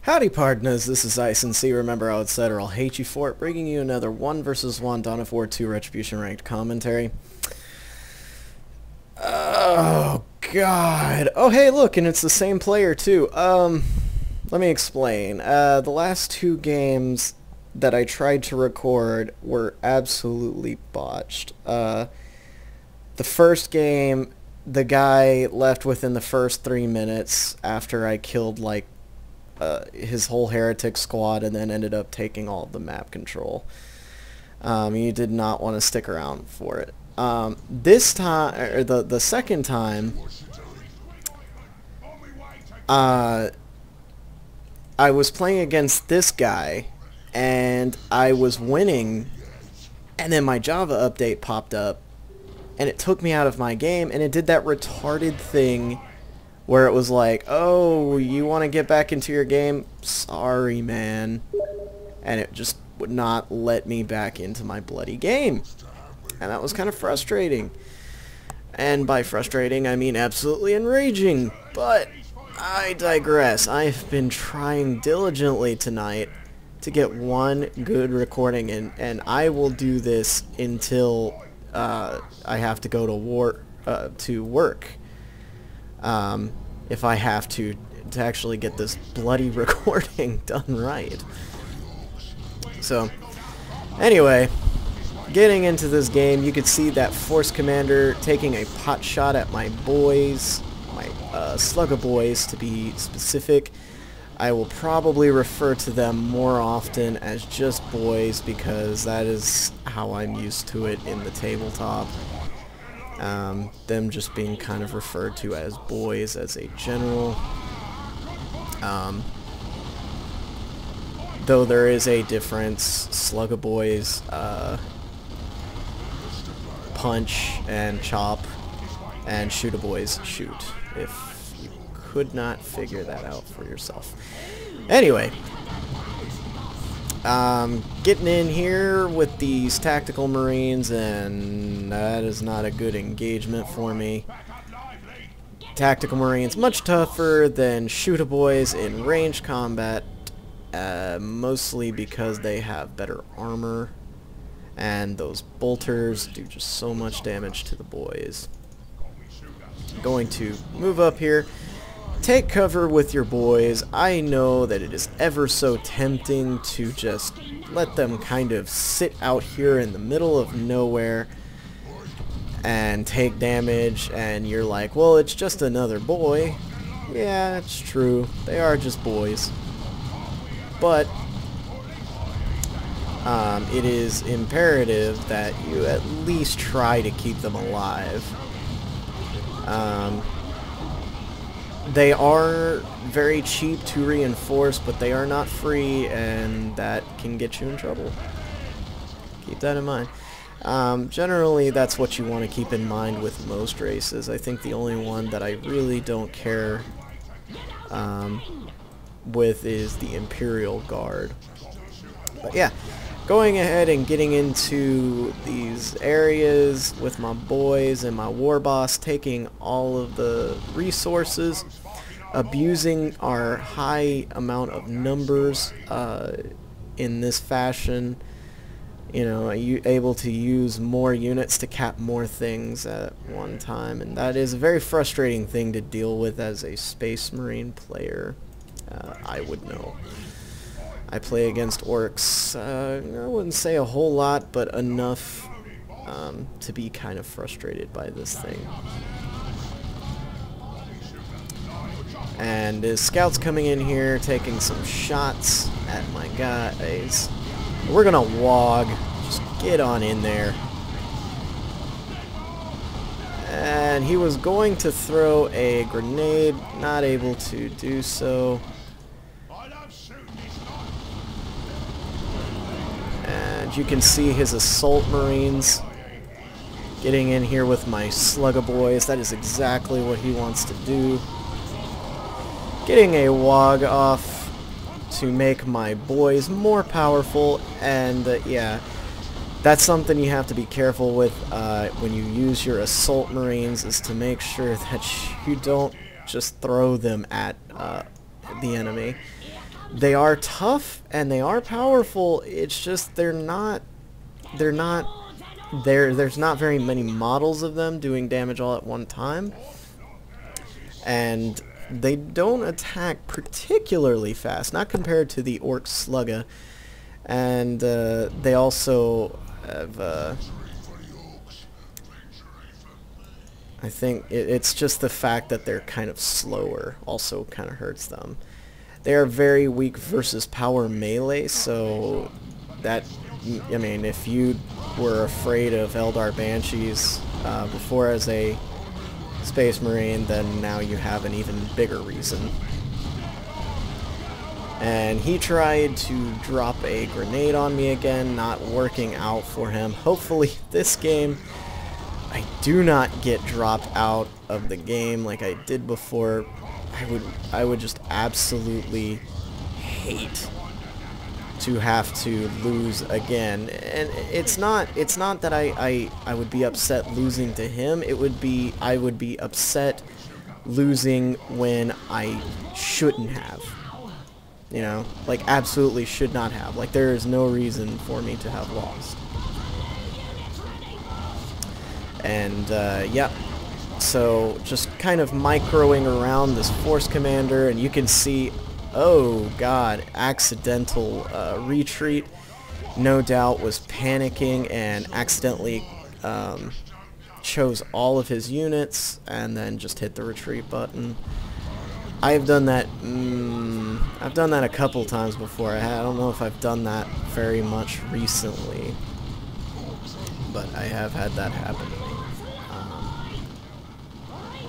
Howdy partners, this is Ice and C. Remember how it said or I'll hate you for it, bringing you another 1 vs 1 Dawn of War 2 Retribution ranked commentary. Oh god. Oh hey look, and it's the same player too. Let me explain. The last two games that I tried to record were absolutely botched. The first game, the guy left within the first 3 minutes after I killed like his whole heretic squad and then ended up taking all of the map control. He did not want to stick around for it. This time, or the second time, I was playing against this guy and I was winning, and then my Java update popped up and it took me out of my game, and it did that retarded thing where it was like, oh, you want to get back into your game? Sorry, man. And it just would not let me back into my bloody game. And that was kind of frustrating. And by frustrating, I mean absolutely enraging. But I digress. I've been trying diligently tonight to get one good recording in, and I will do this until I have to go to work. If I have to actually get this bloody recording done right. So, anyway, getting into this game, you could see that Force Commander taking a pot shot at my boys, my Slugger boys to be specific. I will probably refer to them more often as just boys because that is how I'm used to it in the tabletop. Them just being kind of referred to as boys as a general. Though there is a difference, Slugger boys punch and chop, and shooter boys shoot, if you could not figure that out for yourself. Anyway, getting in here with these tactical marines, and that is not a good engagement for me. Tactical marines much tougher than shooter boys in range combat, mostly because they have better armor, and those bolters do just so much damage to the boys. Going to move up here. Take cover with your boys. I know that it is ever so tempting to just let them kind of sit out here in the middle of nowhere and take damage, and you're like, well, it's just another boy. Yeah, it's true. They are just boys. But it is imperative that you at least try to keep them alive. They are very cheap to reinforce, but they are not free, and that can get you in trouble. Keep that in mind. Generally, that's what you want to keep in mind with most races. I think the only one that I really don't care with is the Imperial Guard. But yeah, going ahead and getting into these areas with my boys and my war boss, taking all of the resources, abusing our high amount of numbers in this fashion. You know, able to use more units to cap more things at one time, and that is a very frustrating thing to deal with as a Space Marine player. I would know. I play against Orks, I wouldn't say a whole lot, but enough to be kind of frustrated by this thing. And his scouts coming in here, taking some shots at my guys. We're gonna wog, just get on in there. And he was going to throw a grenade, not able to do so. And you can see his assault marines getting in here with my Slugger boys. That is exactly what he wants to do. Getting a wog off to make my boys more powerful, and yeah, that's something you have to be careful with when you use your assault marines, is to make sure that you don't just throw them at the enemy. They are tough and they are powerful. It's just there's not very many models of them doing damage all at one time. And they don't attack particularly fast, not compared to the Orks Slugga. And they also have, I think it's just the fact that they're kind of slower also kind of hurts them. They are very weak versus power melee, so that, I mean, if you were afraid of Eldar Banshees before as a Space Marine, then now you have an even bigger reason. And he tried to drop a grenade on me again, not working out for him. Hopefully this game I do not get dropped out of the game like I did before. I would just absolutely hate to have to lose again. And it's not that I would be upset losing to him. I would be upset losing when I shouldn't have. You know, like absolutely should not have. Like there is no reason for me to have lost. And yeah. So just kind of microing around this force commander, and you can see, oh god, accidental retreat. No doubt was panicking and accidentally chose all of his units and then just hit the retreat button. I've done that a couple times before. I don't know if I've done that very much recently, but I have had that happen to me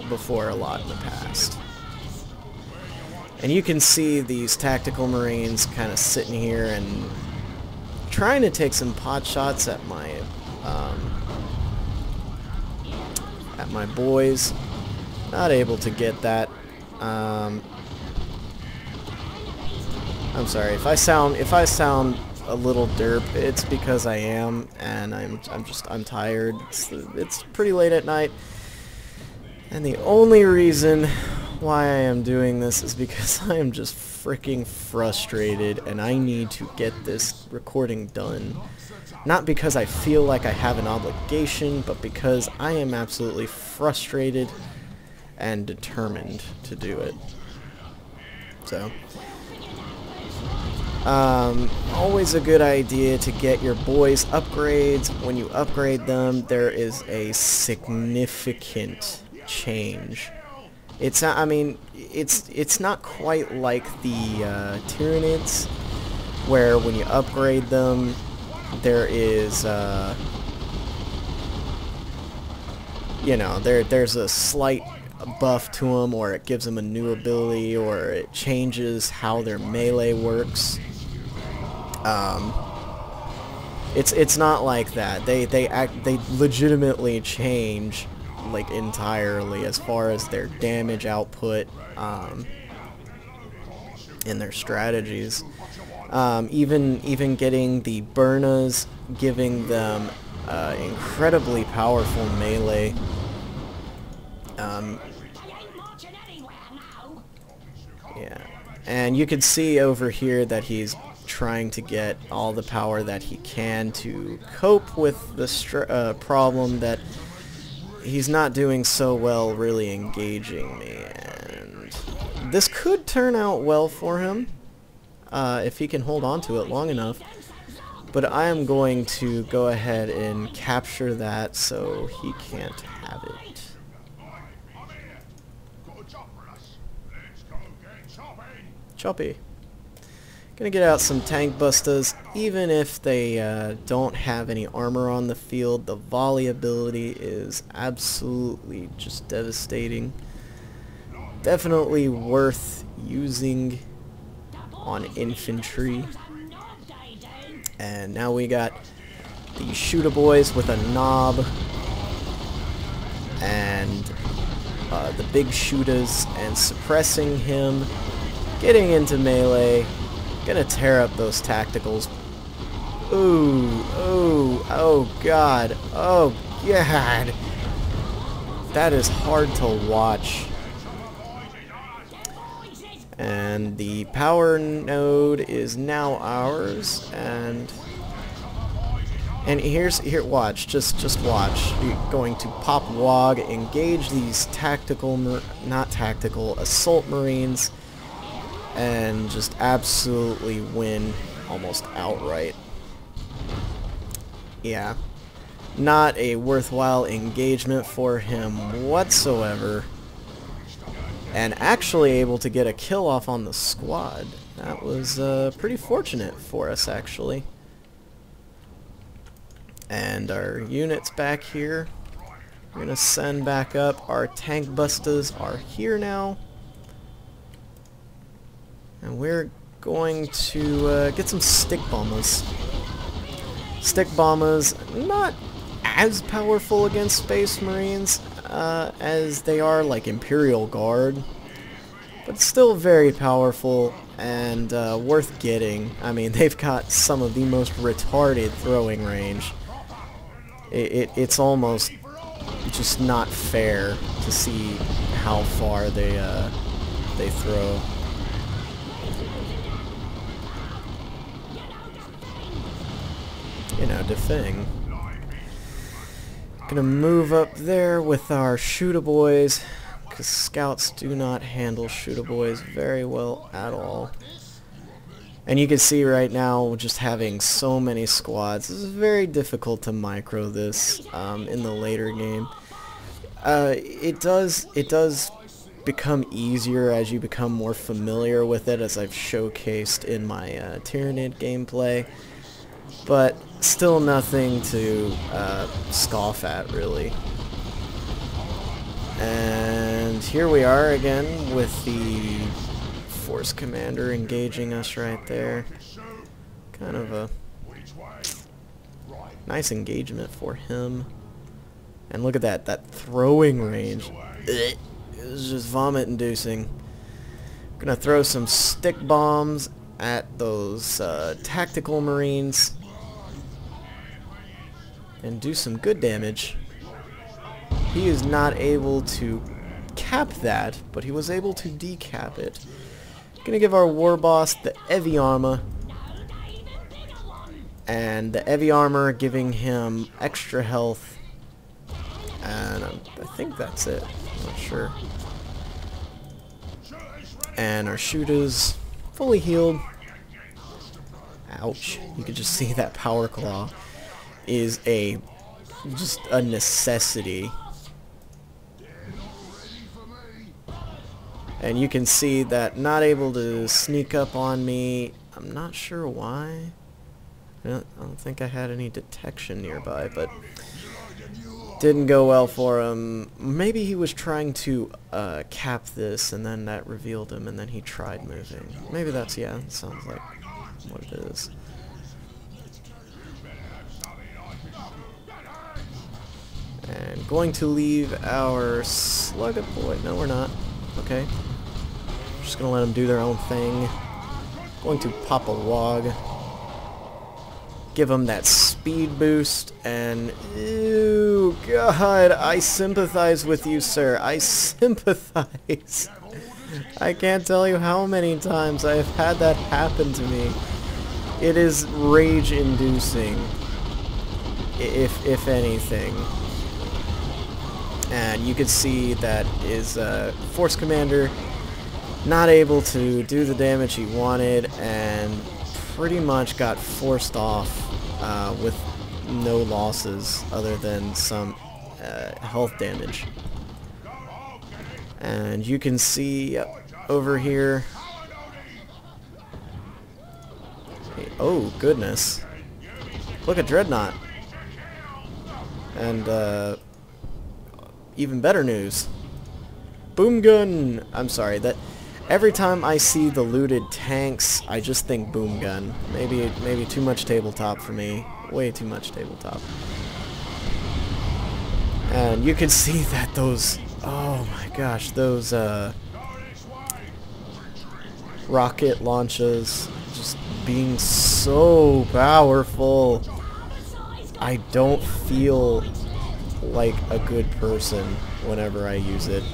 before a lot in the past. And you can see these tactical marines kind of sitting here and trying to take some pot shots at my boys. Not able to get that. I'm sorry if I sound a little derp. It's because I am, and I'm tired. It's pretty late at night. And the only reason why I am doing this is because I am just freaking frustrated and I need to get this recording done. Not because I feel like I have an obligation, but because I am absolutely frustrated and determined to do it. So, always a good idea to get your boys upgrades. When you upgrade them, there is a significant change. It's not, I mean, it's not quite like the Tyranids, where when you upgrade them, there is, you know, there's a slight buff to them, or it gives them a new ability, or it changes how their melee works. It's not like that. They legitimately change like entirely as far as their damage output and their strategies. Even getting the Burnas, giving them incredibly powerful melee. Yeah, and you can see over here that he's trying to get all the power that he can to cope with the problem that he's not doing so well really engaging me. And this could turn out well for him if he can hold on to it long enough. But I am going to go ahead and capture that so he can't have it. Choppy. Gonna get out some tank busters. Even if they don't have any armor on the field, the volley ability is absolutely just devastating. Definitely worth using on infantry. And now we got the shooter boys with a knob and the big shooters and suppressing him, getting into melee. Gonna tear up those tacticals. Ooh, ooh, oh god, oh god. That is hard to watch. And the power node is now ours, and here, watch, just watch. You're going to pop WOG, engage these assault marines, and just absolutely win almost outright. Yeah, not a worthwhile engagement for him whatsoever. And actually able to get a kill off on the squad. That was pretty fortunate for us, actually. And our units back here. We're going to send back up. Our tank busters are here now. And we're going to get some stick bombers. Stick bombers, not as powerful against Space Marines as they are like Imperial Guard, but still very powerful and worth getting. I mean, they've got some of the most retarded throwing range. It's almost just not fair to see how far they throw. You know, defing. Gonna move up there with our shootaboys, because scouts do not handle shootaboys very well at all. And you can see right now, just having so many squads, it's very difficult to micro this in the later game. It does become easier as you become more familiar with it, as I've showcased in my Tyranid gameplay. But still nothing to scoff at, really. And here we are again with the Force Commander engaging us right there. Kind of a nice engagement for him. And look at that throwing range. It was just vomit-inducing. Gonna throw some stick bombs at those tactical marines and do some good damage. He is not able to cap that, but he was able to decap it. Gonna give our war boss the heavy armor, and the heavy armor giving him extra health, and I think that's it. I'm not sure. And our shooters fully healed. Ouch! You could just see that power claw is just a necessity. And you can see that not able to sneak up on me. I'm not sure why. I don't think I had any detection nearby, but didn't go well for him. Maybe he was trying to cap this, and then that revealed him, and then he tried moving. Maybe that's, yeah, it sounds like what it is. And going to leave our slug boy. No, we're not. Okay. Just gonna let them do their own thing. Going to pop a WOG. Give them that speed boost, and ew, God, I sympathize with you, sir. I sympathize. I can't tell you how many times I have had that happen to me. It is rage-inducing, if anything. And you can see that is Force Commander not able to do the damage he wanted, and pretty much got forced off with no losses other than some health damage. And you can see over here. Oh goodness! Look at Dreadnought. And even better news. Boom gun! I'm sorry, that every time I see the looted tanks, I just think boom gun. Maybe too much tabletop for me. Way too much tabletop. And you can see that those, oh my gosh, those rocket launches just being so powerful. I don't feel like a good person whenever I use it.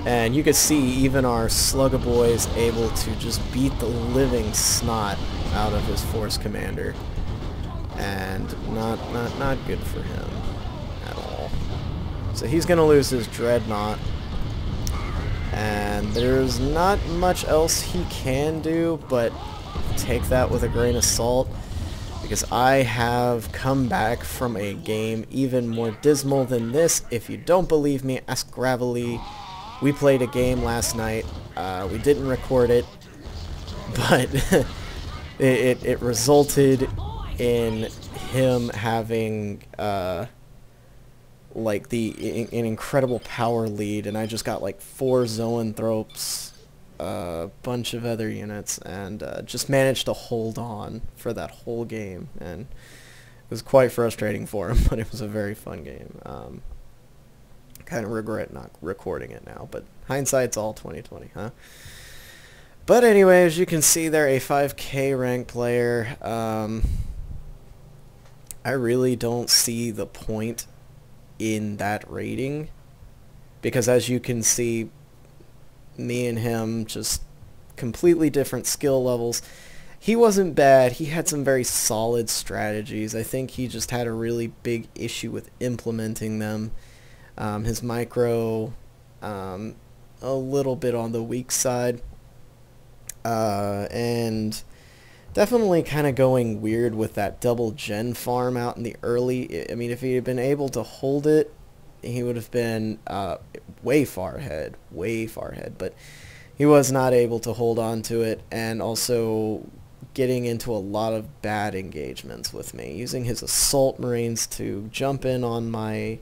And you could see even our Slugga boy is able to just beat the living snot out of his Force Commander. And not good for him at all. So he's going to lose his Dreadnought. And there's not much else he can do but take that with a grain of salt, because I have come back from a game even more dismal than this. If you don't believe me, ask Gravely. We played a game last night. We didn't record it, but it resulted in him having like an incredible power lead, and I just got like 4 Zoanthropes, a bunch of other units, and just managed to hold on for that whole game, and it was quite frustrating for him, but it was a very fun game. Kind of regret not recording it now, but hindsight's all 20/20, huh? But anyway, as you can see, they're a 5K rank player. I really don't see the point in that rating, because as you can see, me and him just completely different skill levels. He wasn't bad. He had some very solid strategies. I think he just had a really big issue with implementing them. His micro, a little bit on the weak side, and definitely kind of going weird with that double gen farm out in the early. I mean, if he had been able to hold it, he would have been way far ahead, but he was not able to hold on to it, and also getting into a lot of bad engagements with me, using his Assault Marines to jump in on my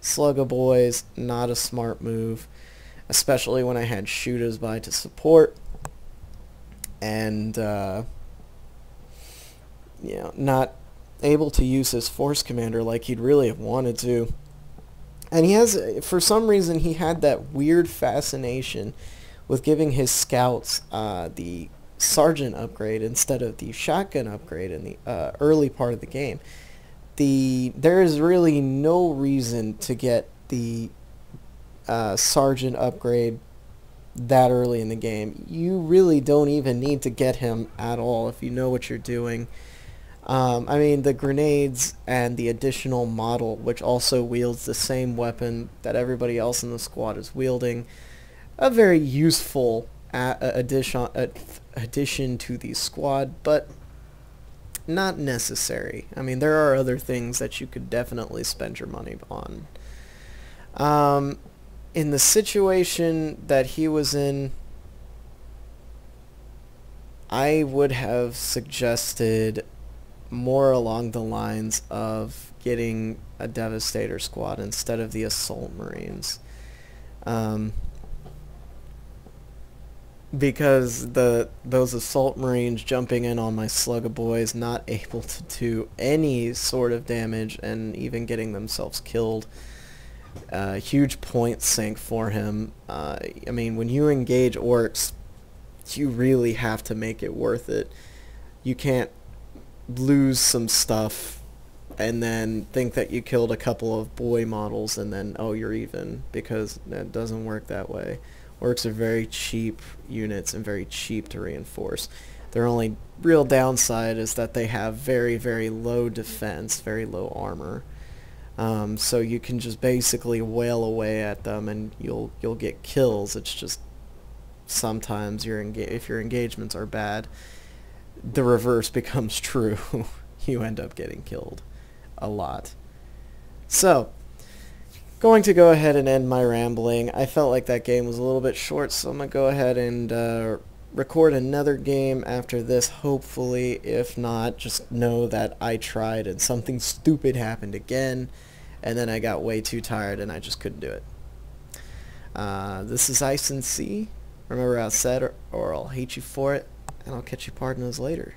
Slugga boys. Not a smart move, especially when I had shooters by to support, and you know, not able to use his Force Commander like he'd really have wanted to. And he has, for some reason, he had that weird fascination with giving his scouts the Sergeant upgrade instead of the Shotgun upgrade in the early part of the game. There is really no reason to get the Sergeant upgrade that early in the game. You really don't even need to get him at all if you know what you're doing. I mean, the grenades and the additional model, which also wields the same weapon that everybody else in the squad is wielding, a very useful addition to the squad, but not necessary. I mean, there are other things that you could definitely spend your money on. In the situation that he was in, I would have suggested more along the lines of getting a Devastator squad instead of the Assault Marines. Because those Assault Marines jumping in on my Slugga boys, not able to do any sort of damage, and even getting themselves killed. Huge point sink for him. I mean, when you engage Orks, you really have to make it worth it. You can't lose some stuff and then think that you killed a couple of boy models and then, oh, you're even, because that doesn't work that way. Orks are very cheap units and very cheap to reinforce. Their only real downside is that they have very, very low defense, very low armor. So you can just basically wail away at them and you'll get kills. It's just sometimes if your engagements are bad, the reverse becomes true. You end up getting killed a lot. So, going to go ahead and end my rambling. I felt like that game was a little bit short, so I'm going to go ahead and record another game after this, hopefully. If not, just know that I tried and something stupid happened again, and then I got way too tired and I just couldn't do it. This is Ice and Sea. Remember I said, or I'll hate you for it, and I'll catch you partners later.